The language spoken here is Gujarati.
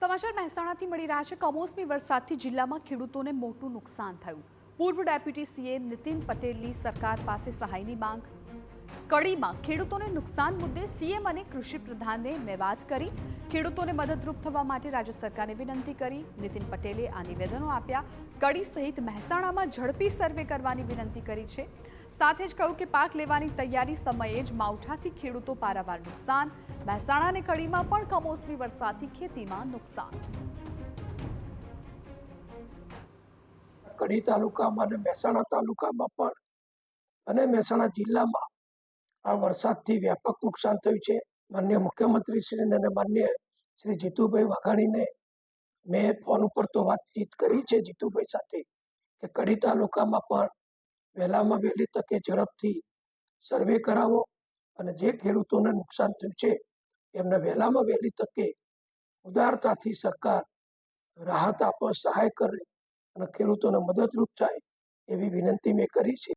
સમાચાર મહેસાણાથી મળી રહ્યા છે। કમોસમી વરસાદથી જિલ્લામાં ખેડૂતોને મોટું નુકસાન થયું। પૂર્વ ડેપ્યુટી સીએમ નીતિન પટેલની સરકાર પાસે સહાયની માંગ। કડીમાં ખેડૂતોને નુકસાન મુદ્દે સીએમ અને કૃષિ પ્રધાનને મેં વાત કરી। ખેડૂતોને મદદરૂપ થવા માટે રાજ્ય સરકારને વિનંતી કરી। નીતિન પટેલે આ નિવેદનો આપ્યા। કડી સહિત મહેસાણામાં ઝડપી સર્વે કરવાની વિનંતી કરી છે। સાથે જ કહ્યું કે પાક લેવાની તૈયારી સમયે જ માવઠાથી ખેડૂતો પારાવાર નુકસાન। મહેસાણા અને કડીમાં પણ કમોસમી વરસાદથી ખેતીમાં નુકસાન। કડી તાલુકામાં અને મહેસાણા તાલુકામાં પણ અને મહેસાણા જિલ્લામાં આ વરસાદથી વ્યાપક નુકસાન થયું છે। માનનીય મુખ્યમંત્રી શ્રી અને માનનીય શ્રી જીતુભાઈ વાઘાણીને મેં ફોન ઉપર તો વાતચીત કરી છે જીતુભાઈ સાથે કે કડી તાલુકામાં પણ વહેલામાં વહેલી તકે ઝડપથી સર્વે કરાવો અને જે ખેડૂતોને નુકસાન થયું છે એમને વહેલામાં વહેલી તકે ઉદારતાથી સરકાર રાહત આપવા સહાય કરે અને ખેડૂતોને મદદરૂપ થાય એવી વિનંતી મેં કરી છે।